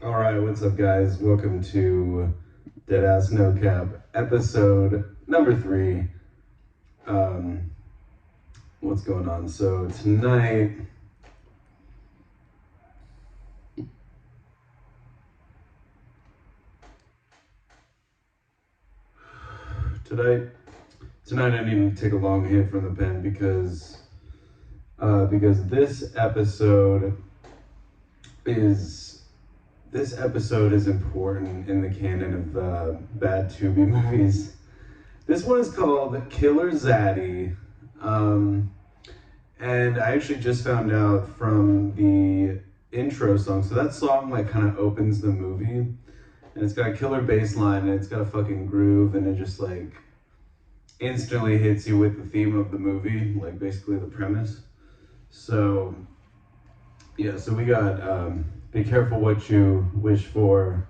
Alright, what's up guys? Welcome to DEADASS No CAP, episode number 3. What's going on? So tonight, I need to take a long hit from the pen because this episode is important in the canon of bad Tubi movies. This one is called Killer Zaddy, and I actually just found out from the intro song. So that song like kind of opens the movie, and it's got a killer bass line, and it's got a fucking groove, and it just like instantly hits you with the theme of the movie, like basically the premise. So yeah, so we got be careful what you wish for.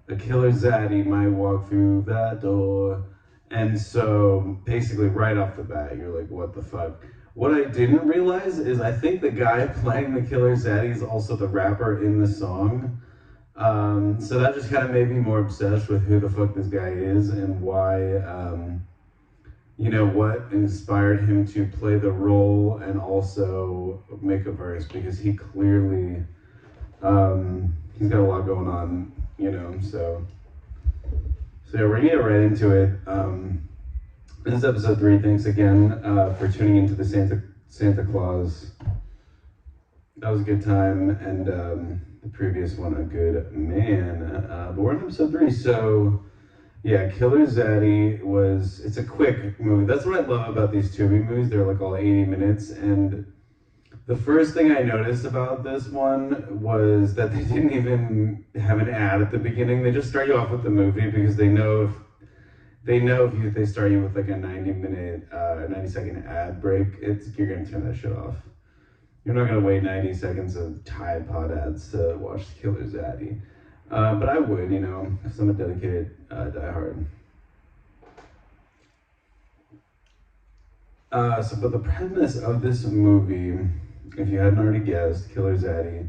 A killer zaddy might walk through that door. And so basically right off the bat, you're like, what the fuck? What I didn't realize is I think the guy playing the killer zaddy is also the rapper in the song. So that just kind of made me more obsessed with who the fuck this guy is and why, what inspired him to play the role and also make a verse, because he clearly, he's got a lot going on, so yeah, we're gonna get right into it. This is episode 3. Thanks again for tuning into the Santa Claus. That was a good time, and the previous one a good man. But we're on episode 3, so yeah, Killer Zaddy it's a quick movie. That's what I love about these Tubi movies. They're like all 80 minutes, and the first thing I noticed about this one was that they didn't even have an ad at the beginning. They just start you off with the movie because they know if they start you with like a 90-second ad break, you're gonna turn that shit off. You're not gonna wait 90 seconds of Tide Pod ads to watch Killer Zaddy. But I would, because I'm a dedicated diehard. But the premise of this movie, if you hadn't already guessed, Killer Zaddy,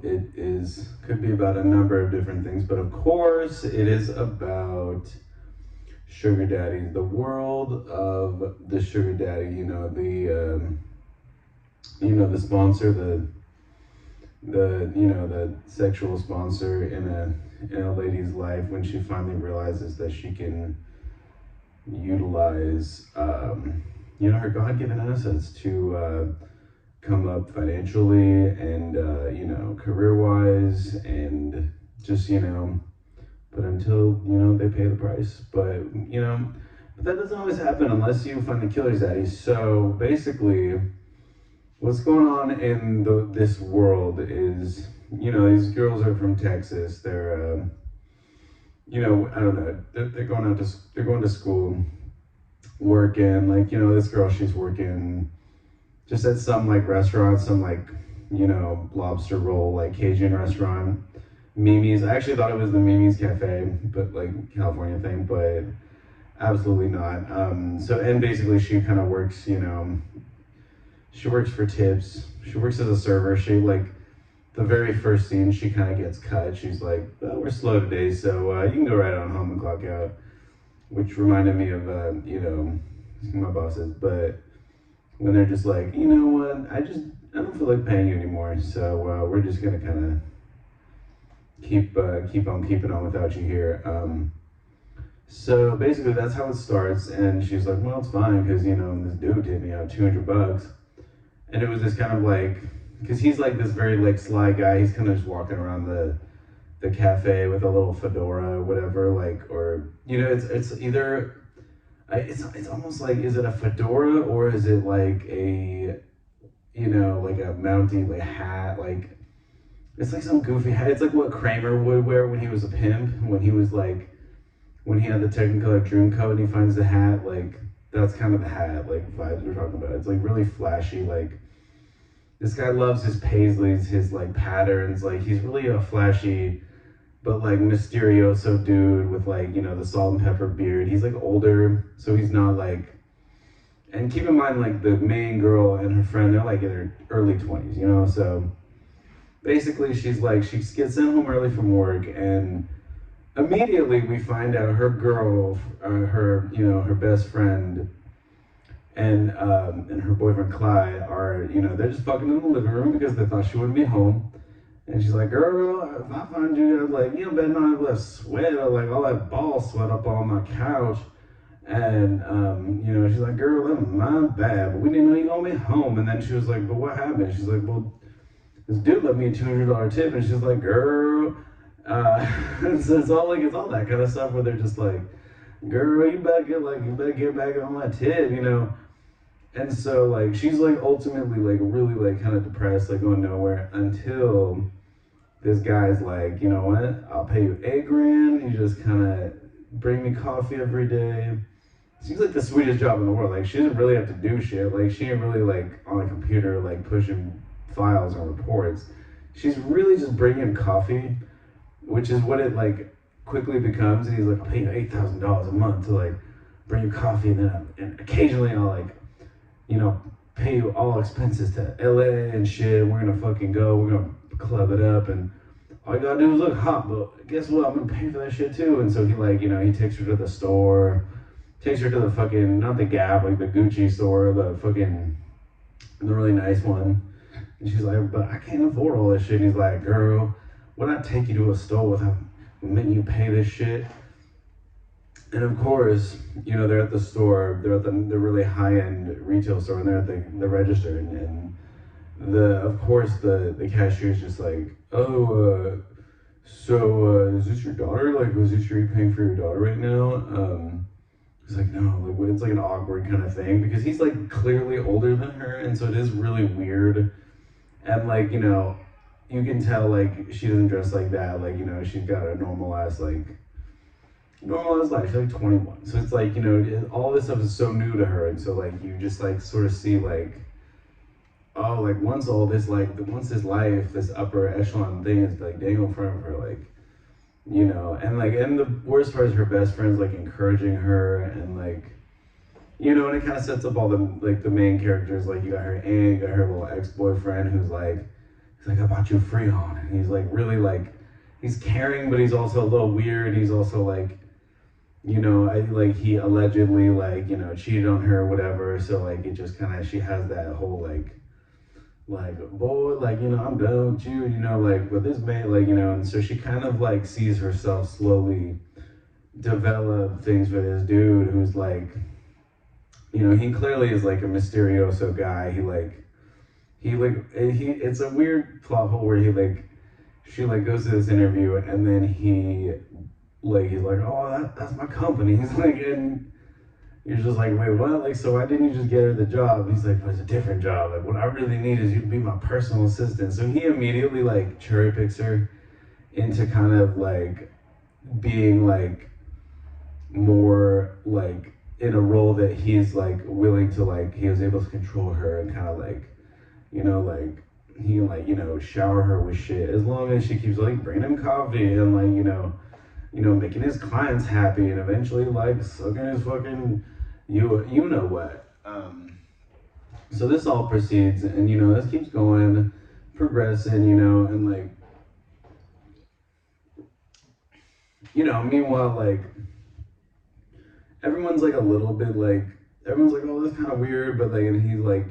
it could be about a number of different things, but of course it is about sugar daddies, the world of the sugar daddy, the sponsor, the sexual sponsor in a lady's life when she finally realizes that she can utilize her God-given assets to come up financially and career-wise, and just but until they pay the price. But that doesn't always happen unless you find the killer zaddy. So basically what's going on in this world is, these girls are from Texas. They're I don't know, they're going to school, working, this girl, she's working just at some restaurant, some lobster roll, Cajun restaurant, Mimi's. I actually thought it was the Mimi's Cafe, but California thing, but absolutely not. And basically she kind of works, she works for tips. She works as a server. She the very first scene, she kind of gets cut. She's like, oh, we're slow today, so you can go right on home and clock out, which reminded me of my bosses. But when they're just like, you know what, I don't feel like paying you anymore, so we're just gonna kind of keep on keeping on without you here. So basically that's how it starts, and she's like, well, it's fine, because this dude hit me out $200, and it was this kind of because he's this very sly guy. He's kind of just walking around the cafe with a little fedora or whatever, or it's either. It's almost is it a fedora or is it a a mounting hat, it's some goofy hat. It's what Kramer would wear when he was a pimp, when he was when he had the Technicolor Dream Coat and he finds the hat, that's kind of the hat vibes we're talking about. It's really flashy, this guy loves his paisleys, his patterns, he's really a flashy but Mysterioso dude with the salt and pepper beard. He's older, so he's not And keep in mind, like, the main girl and her friend, they're like in their early 20s, you know? So basically, she's like, she gets sent home early from work, and immediately we find out her girl, her best friend, and her boyfriend Clyde are, they're just fucking in the living room because they thought she wouldn't be home. And she's like, girl, if I find you, like, better not have left sweat or like all that ball sweat up on my couch. And, she's like, girl, that was my bad, but we didn't know you gonna be home. And then she was like, but what happened? She's like, well, this dude left me a $200 tip. And she's like, girl, so it's all that kind of stuff where they're just like, girl, you better get back on that tip, And so, like, she's, like, ultimately, like, really, like, kind of depressed, like, going nowhere until this guy's like, you know what? I'll pay you $8,000. You just kind of bring me coffee every day. Seems like the sweetest job in the world. Like, she doesn't really have to do shit. Like, she ain't really, like, on a computer, like, pushing files and reports. She's really just bringing coffee, which is what it, like, quickly becomes. And he's like, I'll pay you $8,000 a month to, like, bring you coffee. And occasionally I'll, like, pay you all expenses to LA and shit. We're gonna fucking go. We're gonna club it up, and all you gotta do is look hot. But guess what? I'm gonna pay for that shit too. And so he, like, he takes her to the store, takes her to the fucking, not the Gap, like the Gucci store, the really nice one. And she's like, but I can't afford all this shit. And he's like, girl, would I take you to a store without making you pay this shit? And of course, they're at the store, they're at the really high-end retail store, and they're at the register, and of course the cashier's just like, oh, so is this your daughter? Like, was this you paying for your daughter right now? He's like, no, like, it's like an awkward kind of thing, because he's like clearly older than her, and so it is really weird, and like, you can tell, like, she doesn't dress like that, like, she's got a normalized life. She's like 21. So it's like, all this stuff is so new to her. And so, like, you just, like, sort of see, like, oh, like, once this life, this upper echelon thing is, like, dangling in front of her, like, and, like, and the worst part is her best friend's, like, encouraging her, and, like, and it kind of sets up all the, like, the main characters. Like, you got her aunt, you got her little ex-boyfriend who's, like, he's like, I bought you a Freon. And he's, like, really, like, he's caring, but he's also a little weird. He's also, like, he allegedly, like, cheated on her or whatever. So, like, it just kind of, she has that whole, like, boy, like, I'm done with you, like, with this man, like, and so she kind of, like, sees herself slowly develop things with this dude who's, like, he clearly is, like, a mysterioso guy. It's a weird plot hole where she, like, goes to this interview, and then he's like, oh, that's my company. He's like, and you're just like, wait, what? Like, so why didn't you just get her the job? He's like, but it's a different job. Like, what I really need is you to be my personal assistant. So he immediately, like, cherry picks her into kind of, like, being, like, more, like, in a role that he's, like, willing to, like, he was able to control her and kind of, like, like, he can, like, shower her with shit as long as she keeps, like, bringing him coffee and, like, making his clients happy, and eventually, like, sucking his fucking, you know what. So this all proceeds, and, this keeps going, progressing, and, like, meanwhile, like, everyone's, like, a little bit, like, everyone's like, oh, that's kind of weird, but, like, and he's, like,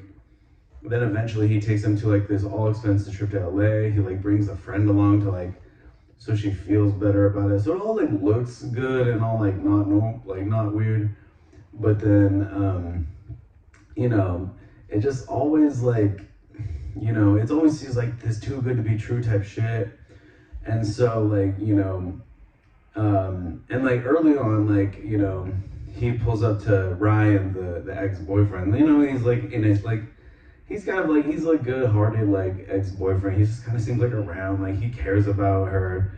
then eventually he takes them to, like, this all-expenses trip to LA. He, like, brings a friend along to, like, so she feels better about it. So it all, like, looks good and all, like, not normal, like, not weird. But then, it just always, like, it always seems like this too good to be true type shit. And so, like, and, like, early on, like, he pulls up to Ryan, the ex-boyfriend. He's, like, in his, like, he's kind of, like, he's, like, good-hearted, like, ex-boyfriend. He just kind of seems, like, around, like, he cares about her,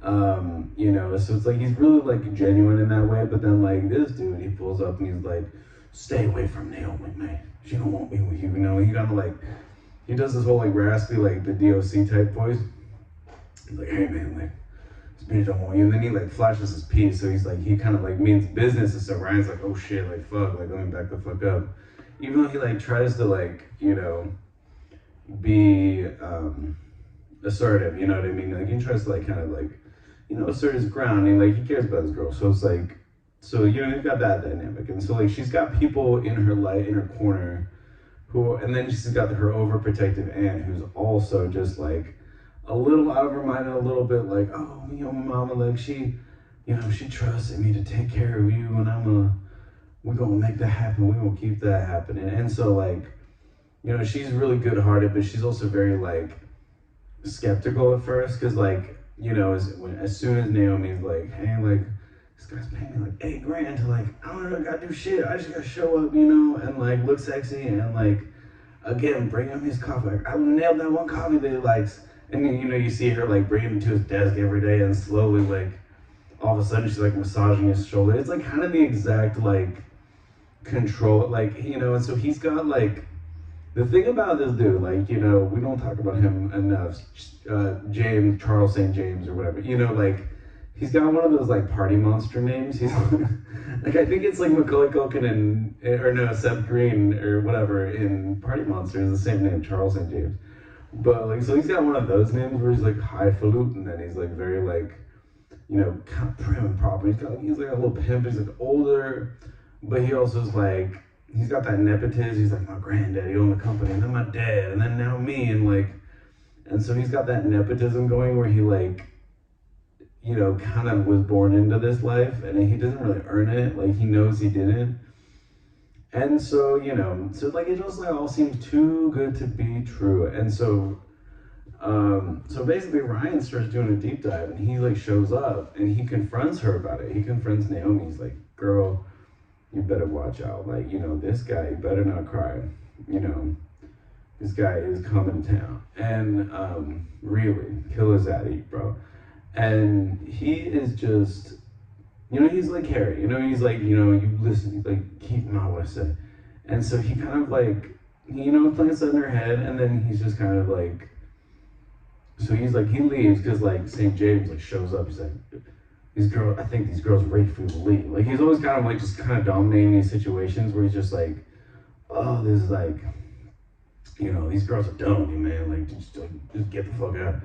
so it's, like, he's really, like, genuine in that way. But then, like, this dude, he pulls up and he's, like, stay away from Naomi, man. She don't want me with you, he kind of, like, he does this whole, like, raspy, like, the DOC type voice. He's like, hey, man, like, this bitch don't want you. And then he, like, flashes his piece, so he's, like, he kind of, like, means business. And so Ryan's like, oh, shit, like, fuck, like, let me back the fuck up. even though he like tries to like, you know, be assertive, you know what I mean? Like he tries to like kind of like, you know, assert his ground, and like he cares about his girl. So it's like, so you know, you've got that dynamic, and so like she's got people in her life, in her corner, who, and then she's got her overprotective aunt, who's also just like a little out of her mind, and a little bit like, oh, you know, mama, like she, you know, she trusted me to take care of you, and we're gonna make that happen. We're gonna keep that happening. And so like, you know, she's really good-hearted, but she's also very like skeptical at first, because like, you know, as soon as Naomi's like, hey, like this guy's paying me like $8,000 to like, I don't know, gotta do shit, I just gotta show up, you know, and like look sexy, and like again bring him his coffee, like I nailed that one coffee that he likes. And then, you know, you see her like bring him to his desk every day, and slowly like all of a sudden she's like massaging his shoulder. It's like kind of the exact like control, like, you know. And so he's got like, the thing about this dude, like, you know, we don't talk about him enough, James, Charles St. James or whatever, you know, like, he's got one of those like party monster names. He's like, I think it's like Macaulay Culkin and, or no, Seth Green or whatever in Party Monster is the same name, Charles St. James. But like, so he's got one of those names where he's like highfalutin, and he's like very like, you know, kind of prim and proper. He's like a little pimp. He's like older, but he also is like, he's got that nepotism. He's like, my granddaddy owned the company, and then my dad, and then now me, and like, and so he's got that nepotism going where he like, you know, kind of was born into this life, and he doesn't really earn it. Like he knows he didn't. And so, you know, so like it just like all seems too good to be true. And so so basically Ryan starts doing a deep dive, and he like shows up and he confronts her about it. He confronts Naomi. He's like, girl, you better watch out. Like, you know, this guy, you better not cry. You know, this guy is coming to town. And really, Killer Zaddy, bro. And he is just, you know, he's like Harry. You know, he's like, you know, you listen, like, keep my what I say. And so he kind of like, you know, plants that in her head, and then he's just kind of like, so he's like, he leaves because like St. James like shows up. He's like, I think these girls are ready for you to leave. Like he's always kind of like just kind of dominating these situations where he's just like, oh, this is like, you know, these girls are done with you, man. Like just get the fuck out.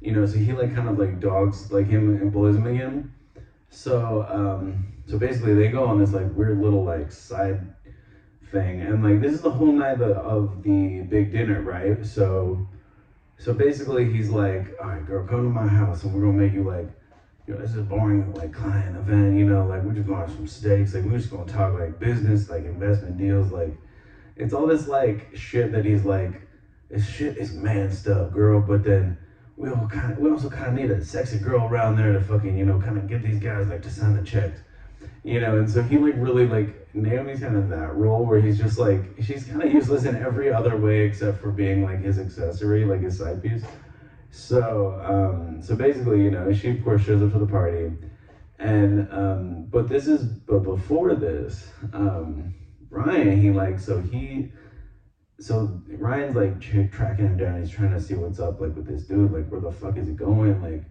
You know, so he like kind of like dogs like him and bullies him again. So so basically they go on this like weird little like side thing, and like this is the whole night of the big dinner, right? So basically he's like, all right, girl, come to my house and we're gonna make you like, you know, this is a boring like client event, you know, like we're just gonna have some steaks, like we're just gonna talk like business, like investment deals, like it's all this like shit that he's like, this shit is man stuff, girl, but then we also kind of need a sexy girl around there to fucking, you know, kind of get these guys like to sign the checks, you know. And so he like really like, Naomi's kind of that role where he's just like, she's kind of useless in every other way except for being like his accessory, like his side piece. So so basically, you know, she of course shows up to the party, and but before this, Ryan, he like, so Ryan's like tracking him down. He's trying to see what's up like with this dude, like where the fuck is he going, like.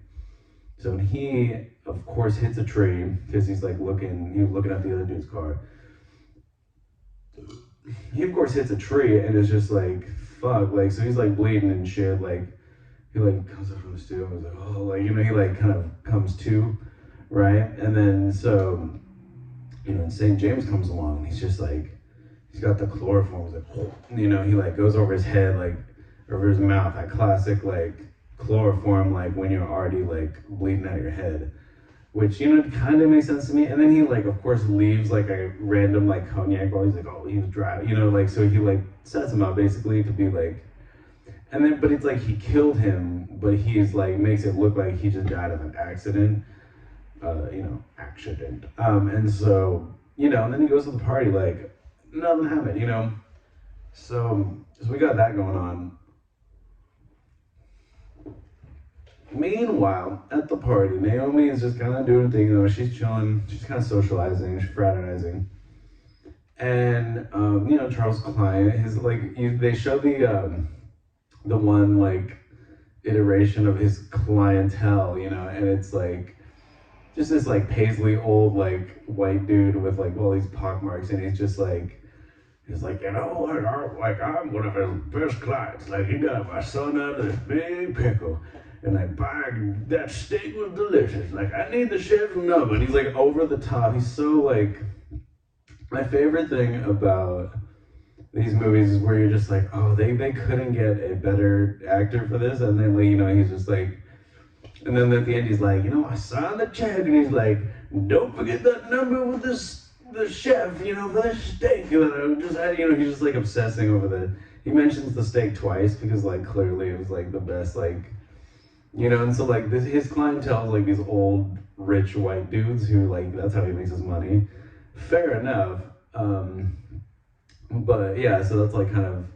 So he of course hits a tree because he was looking at the other dude's car. He of course hits a tree and is just like, fuck, like, so he's like bleeding and shit, like he like comes up from the studio and was like, oh, like, you know, he like kind of comes to, right? And then so, you know, and St. James comes along and he's just like, he's got the chloroform, he's like, oh, you know, he like goes over his head, like over his mouth, that classic like chloroform, like when you're already like bleeding out your head, which, you know, kind of makes sense to me. And then he like of course leaves like a random like cognac bottle. He's like, oh, he was dry, you know, like, so he like sets him up basically to be like, and then but it's like he killed him, but he's like makes it look like he just died of an accident, you know, accident. And so, you know, and then he goes to the party like nothing happened, you know. So we got that going on. Meanwhile, at the party, Naomi is just kind of doing a thing, you know, she's chilling, she's kind of socializing, she's fraternizing. And, you know, Charles' client, his, like, they show the one, like, iteration of his clientele, you know, and it's, like, just this, like, paisley old, like, white dude with, like, all these pockmarks, and he's just, like, He's like, I'm one of his best clients. Like, he got my son out of this big pickle. And like, that steak was delicious. Like, I need the chef's number. And he's like over the top. He's so like, my favorite thing about these movies is where you're just like, oh, they couldn't get a better actor for this. And then, like, he's just like, and then at the end, he's like, I signed the check. And he's like, don't forget that number with the chef, for the steak. He's just like obsessing over he mentions the steak twice because like clearly it was like the best, like, and so like his clientele is like these old, rich white dudes who like, that's how he makes his money. Fair enough. But yeah, so that's like kind of,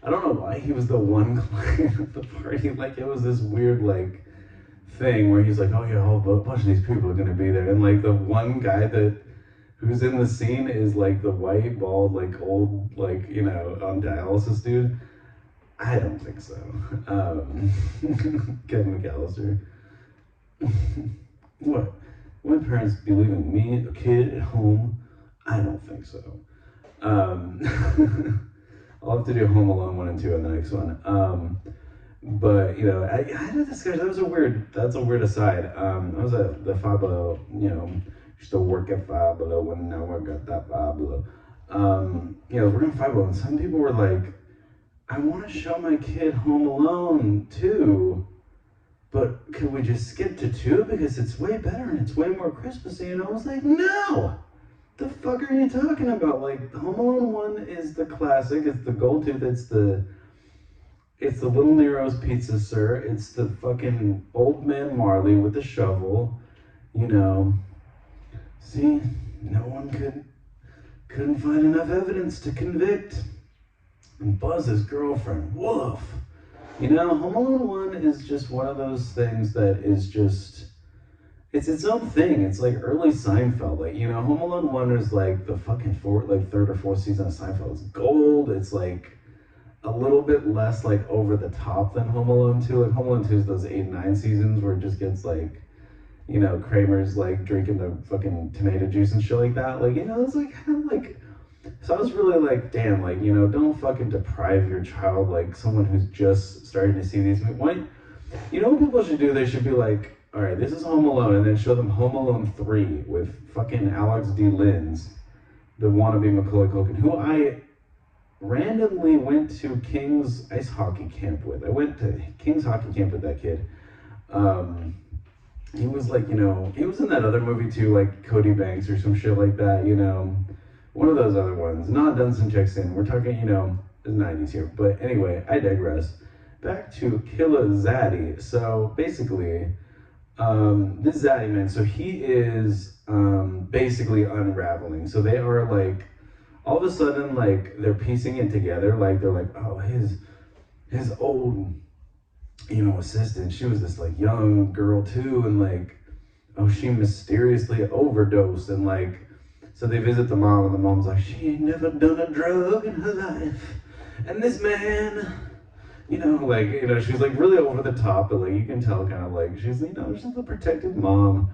I don't know why he was the one client at the party. Like it was this weird like thing where he's like, oh yeah, a whole bunch of these people are gonna be there. And like the one guy who's in the scene is like the white, bald, like old, like, on dialysis dude. I don't think so. Kevin McAllister. What? My parents be leaving me, a kid, at home? I don't think so. I'll have to do Home Alone 1 and 2 on the next one. But, I had a discussion. That's a weird aside. I was at the Five Below, used to work at Five Below when I work at that Five Below. We're working at Five Below, and some people were like, I want to show my kid Home Alone 2, but could we just skip to 2 because it's way better and it's way more Christmassy? And I was like, no! The fuck are you talking about? Like, Home Alone 1 is the classic, it's the gold tooth, it's the Little Nero's Pizza, sir. It's the fucking old man Marley with the shovel, See, no one couldn't find enough evidence to convict. And Buzz's girlfriend, woof. Home Alone 1 is just one of those things that is just, it's its own thing. It's like early Seinfeld. Like, Home Alone 1 is like the fucking third or fourth season of Seinfeld. It's gold. It's like a little bit less like over the top than Home Alone 2. Like Home Alone 2 is those 8 and 9 seasons where it just gets like, Kramer's like drinking the fucking tomato juice and shit like that. Like, it's like kind of like, so I was really like, damn, like, don't fucking deprive your child, like someone who's just starting to see these movies. What people should do? They should be like, all right, this is Home Alone, and then show them Home Alone 3 with fucking Alex D. Linz, the wannabe Macaulay Culkin, who I randomly went to King's ice hockey camp with. I went to King's hockey camp with that kid. He was like, he was in that other movie too, like Cody Banks or some shit like that, one of those other ones. Not Dunstan Checks In. We're talking, the 90s here. But anyway, I digress. Back to Killer Zaddy. So basically, this Zaddy man, so he is basically unraveling. So they are like, all of a sudden, like, they're piecing it together. Like, they're like, oh, his old, assistant, she was this like young girl too. And like, oh, she mysteriously overdosed. And like, so they visit the mom, and the mom's like, she ain't never done a drug in her life. And this man, she's like really over the top, but like you can tell kind of like she's, she's a protective mom.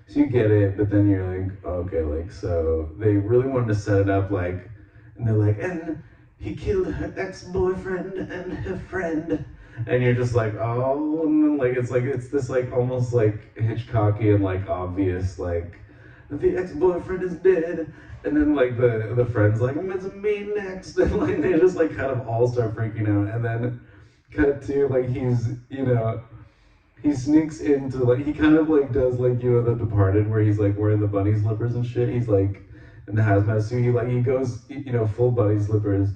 So you get it, but then you're like, okay, like, so they really wanted to set it up like, and they're like, and he killed her ex-boyfriend and her friend. And you're just like, oh, and then like, it's this like almost like Hitchcocky and like obvious, like, the ex-boyfriend is dead, and then like the friend's like, it's me next, and like they just like kind of all start freaking out, and then cut to like he sneaks into like, he kind of like does like, The Departed, where he's like wearing the bunny slippers and shit. He's like in the hazmat suit, he goes, full bunny slippers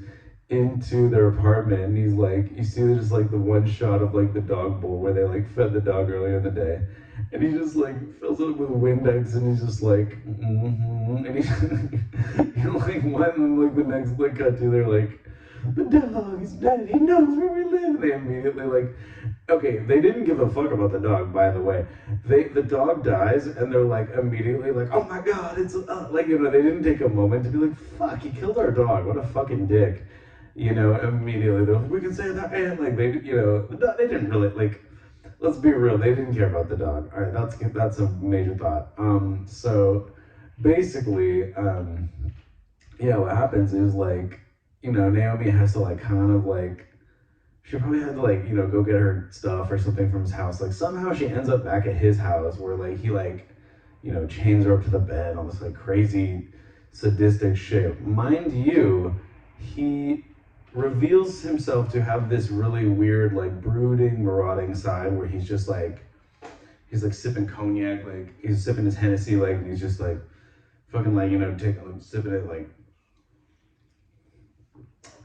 into their apartment, and he's like, you see just like the one shot of like the dog bowl where they like fed the dog earlier in the day. And he just like fills it up with Windex, and he's just like, and he's like, what? And like the next like cut to, they're like, the dog is dead. He knows where we live. They immediately like, okay, they didn't give a fuck about the dog, by the way. The dog dies, and they're like immediately like, oh my god, it's like, they didn't take a moment to be like, fuck, he killed our dog. What a fucking dick. Immediately they're like, we can say that, and like they, the dog, they didn't really like. Let's be real, they didn't care about the dog. All right, that's a major thought. So basically, what happens is like Naomi has to like kind of like, she probably had to like, go get her stuff or something from his house. Like somehow she ends up back at his house where like he like, chains her up to the bed, all this like crazy sadistic shit. Mind you, he reveals himself to have this really weird, like brooding, marauding side where he's just like, he's like sipping cognac, like he's sipping his Hennessy, like, and he's just like fucking like, sipping it like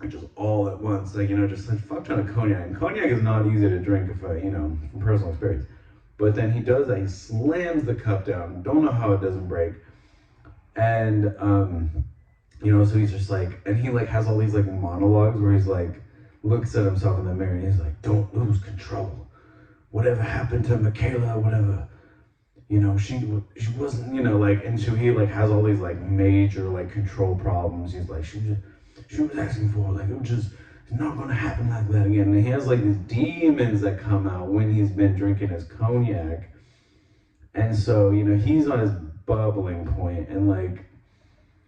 just all at once, like, just like fuck ton of cognac. And cognac is not easy to drink if I, from personal experience. But then he does that, he slams the cup down, don't know how it doesn't break. And, so he's just like, and he like has all these like monologues where he's like, looks at himself in the mirror and he's like, don't lose control. Whatever happened to Michaela, whatever, she wasn't, like, and so he like has all these like major like control problems. He's like, she was asking for, like, it was just, it's not gonna happen like that again. And he has like these demons that come out when he's been drinking his cognac. And so, he's on his bubbling point, and like,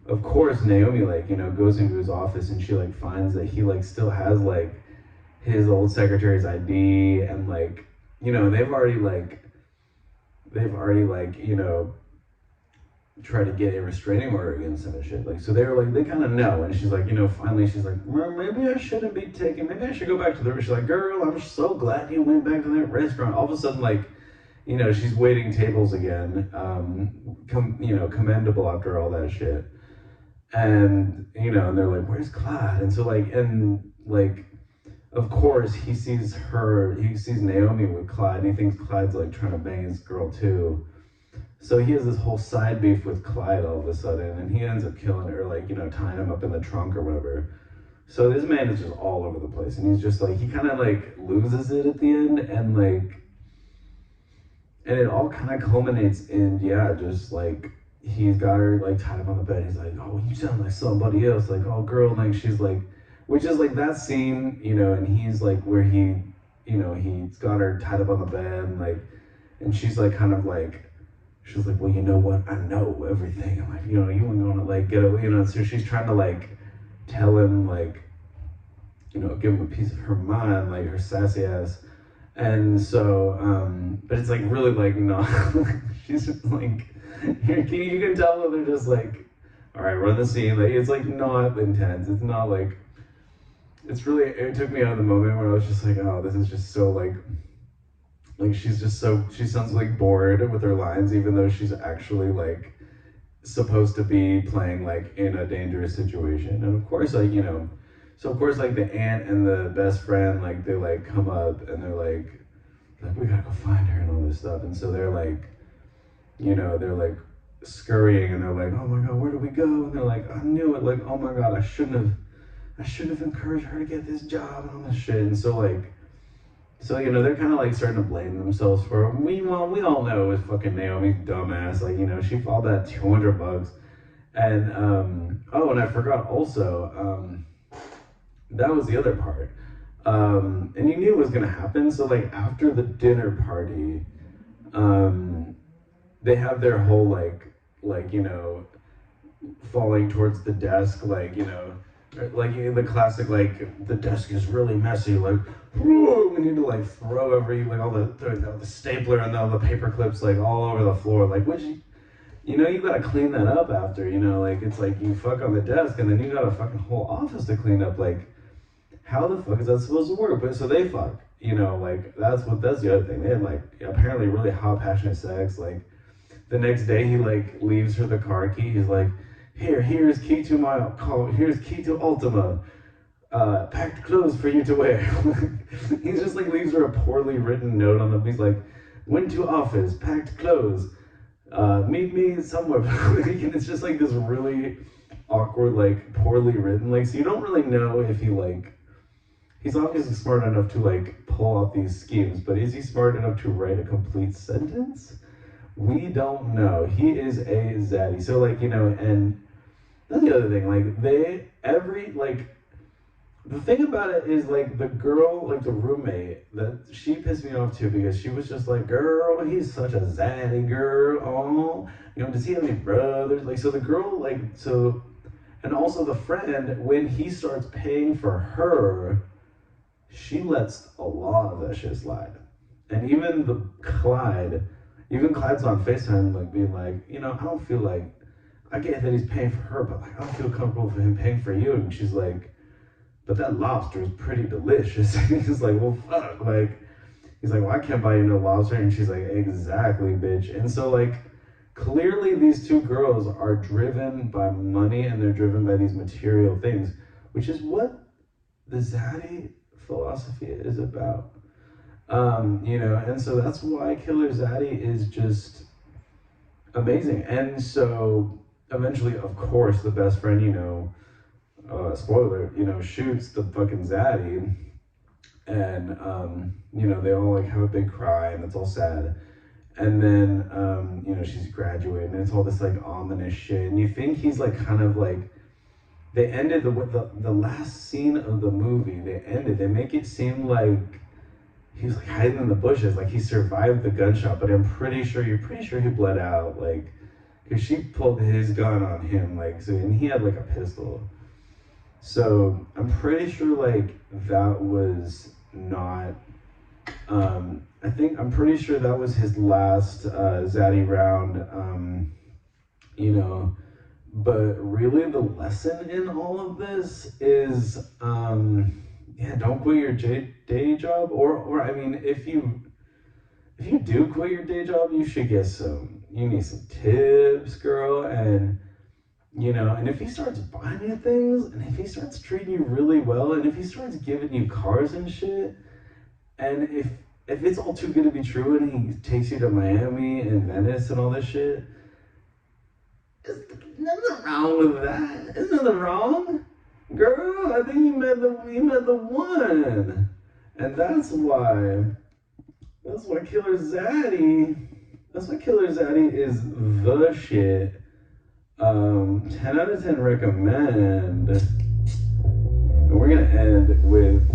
of course, Naomi like, goes into his office and she like finds that he like still has like his old secretary's ID, and like, they've already tried to get a restraining order against him and shit. Like, so they're like, they kind of know. And she's like, finally she's like, maybe I shouldn't be taking, maybe I should go back to the, she's like, girl, I'm so glad you went back to that restaurant. All of a sudden, like, she's waiting tables again. Commendable after all that shit. And, and they're like, where's Clyde? And so like, of course, he sees Naomi with Clyde, and he thinks Clyde's like trying to bang his girl too. So he has this whole side beef with Clyde all of a sudden, and he ends up killing her, like, tying him up in the trunk or whatever. So this man is just all over the place, and he's just like, he kind of like loses it at the end, and like, and it all kind of culminates in, just like, he's got her like tied up on the bed. He's like, oh, you sound like somebody else. Like, oh, girl, like, she's like, which is like that scene, and he's like where he, he's got her tied up on the bed, and like, and she's like kind of like, she's like, well, you know what? I know everything. I'm like, you weren't gonna like get away, so she's trying to like tell him, like, give him a piece of her mind, like her sassy ass. And so, but it's like really like not, she's just like, you can tell that they're just like, all right, run the scene. Like, it's like not intense. It's not like, it's really, it took me out of the moment where I was just like, oh, this is just so like she's just so, she sounds like bored with her lines, even though she's actually like supposed to be playing like in a dangerous situation. And of course, like, so of course, like the aunt and the best friend, like they like come up and they're like we gotta go find her and all this stuff. And so they're like, they're like scurrying and they're like, oh my God, where do we go? And they're like, I knew it. Like, oh my God, I shouldn't have encouraged her to get this job and all this shit. And so like, they're kind of like starting to blame themselves for it. We all know it was fucking Naomi's dumbass. Like, she fought that $200. And, and I forgot also, that was the other part. And you knew it was gonna happen. So like after the dinner party, they have their whole like, falling towards the desk, like, like the classic, like, the desk is really messy, like, whoa, we need to like throw like all the stapler and all the paper clips like all over the floor, like, which, you gotta clean that up after, like, it's like you fuck on the desk and then you got a fucking whole office to clean up. Like, how the fuck is that supposed to work? But so they fuck, like, that's the other thing. They had like apparently really hot, passionate sex. Like, the next day he like leaves her the car key. He's like, here's key to my car, here's key to Ultima, packed clothes for you to wear. He's just like leaves her a poorly written note on the, he's like, went to office, packed clothes, meet me somewhere. And it's just like this really awkward, like poorly written, like, so you don't really know if he like, he's obviously smart enough to like pull off these schemes, but is he smart enough to write a complete sentence? We don't know. He is a zaddy. So like, and that's the other thing, like, the thing about it is, like, the girl, like, the roommate, that she pissed me off too, because she was just like, girl, he's such a zaddy, girl, oh, does he have any brothers? Like, so the girl, like, so And also the friend, when he starts paying for her, she lets a lot of that shit slide. And even Clyde's on FaceTime, like being like, you know, I don't feel like, I get that he's paying for her, but like I don't feel comfortable for him paying for you. And she's like, but that lobster is pretty delicious. And he's like, well, fuck, like, he's like, well, I can't buy you no lobster. And she's like, exactly, bitch. And so like, clearly these two girls are driven by money and they're driven by these material things, which is what the Zaddy philosophy is about. You know, and so that's why Killer Zaddy is just amazing. And so eventually, of course, the best friend, you know, spoiler, you know, shoots the fucking Zaddy, and you know, they all like have a big cry and it's all sad. And then you know, she's graduating and it's all this like ominous shit, and you think he's like kind of like, they ended the last scene of the movie, they make it seem like he was like hiding in the bushes, like he survived the gunshot, but you're pretty sure he bled out, like, because she pulled his gun on him, like, so, and he had like a pistol. So I'm pretty sure like that was not, I'm pretty sure that was his last Zaddy round, you know. But really the lesson in all of this is, yeah, don't quit your day job, or I mean, if you do quit your day job, you need some tips, girl, and you know, and if he starts buying you things, and if he starts treating you really well, and if he starts giving you cars and shit, and if it's all too good to be true, and he takes you to Miami and Venice and all this shit, there's nothing wrong with that. There's nothing wrong. Girl, I think you met the one. And that's why Killer Zaddy is the shit. 10 out of 10 recommend. And we're gonna end with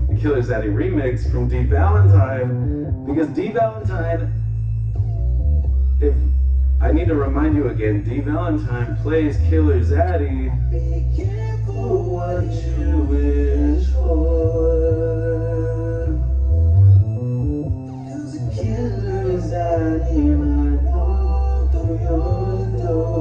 the Killer Zaddy remix from D Valentine, because D Valentine, if I need to remind you again, D Valentine plays Killer Zaddy. Be careful what you wish for, 'cause a Killer Zaddy might walk through your door.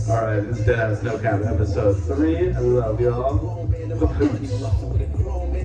Alright, this is DEADASS No Cap episode 3. I love y'all.